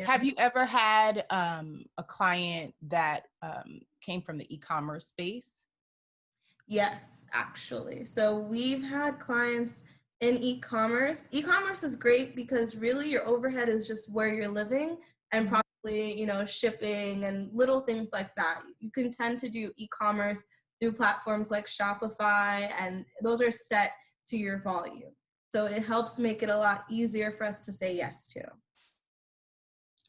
Have you ever had a client that came from the e-commerce space? Yes, actually. So we've had clients in e-commerce. E-commerce is great because really your overhead is just where you're living and Mhm. probably, shipping and little things like that. You can tend to do e-commerce through platforms like Shopify, and those are set to your volume. So it helps make it a lot easier for us to say yes to.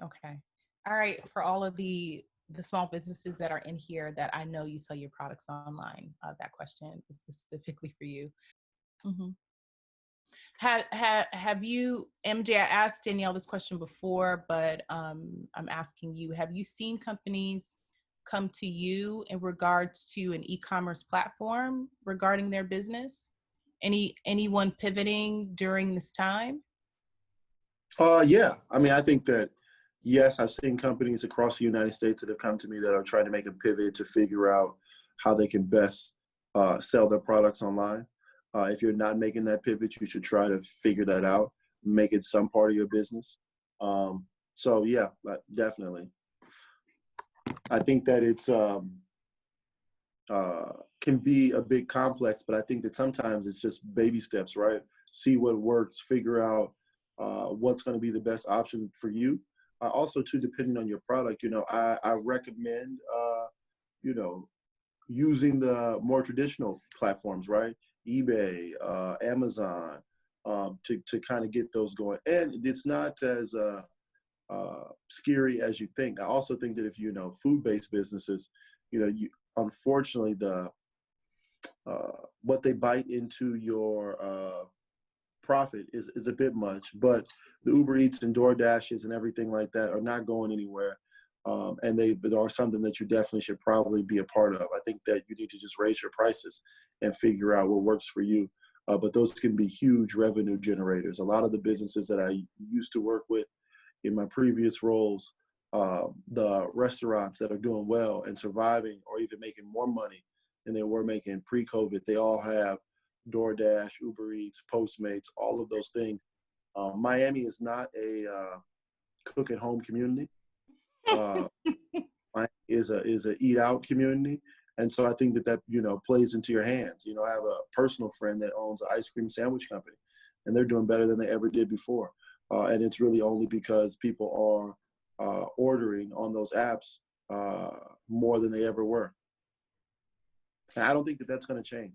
Okay. All right. For all of the small businesses that are in here that I know you sell your products online, that question is specifically for you. hmm have you, MJ? I asked Danielle this question before, but I'm asking you: have you seen companies come to you in regards to an e-commerce platform regarding their business? Anyone pivoting during this time? Yeah. I mean, I think that, yes, I've seen companies across the United States that have come to me that are trying to make a pivot to figure out how they can best sell their products online. If you're not making that pivot, you should try to figure that out, make it some part of your business. So yeah, definitely. I think that it's can be a bit complex, but I think that sometimes it's just baby steps, right? See what works, figure out what's going to be the best option for you. Also, too, depending on your product, I recommend, you know, using the more traditional platforms, right? eBay, Amazon, to kind of get those going. And it's not as scary as you think. I also think that if food-based businesses, you unfortunately what they bite into your profit is a bit much, but the Uber Eats and DoorDashes and everything like that are not going anywhere. And they are something that you definitely should probably be a part of. I think that you need to just raise your prices and figure out what works for you. But those can be huge revenue generators. A lot of the businesses that I used to work with in my previous roles, the restaurants that are doing well and surviving or even making more money than they were making pre-COVID, they all have DoorDash, Uber Eats, Postmates, all of those things. Miami is not a cook at home community. Uh, Miami is a eat out community, and so I think that plays into your hands. I have a personal friend that owns an ice cream sandwich company, and they're doing better than they ever did before. And it's really only because people are ordering on those apps more than they ever were. And I don't think that that's going to change.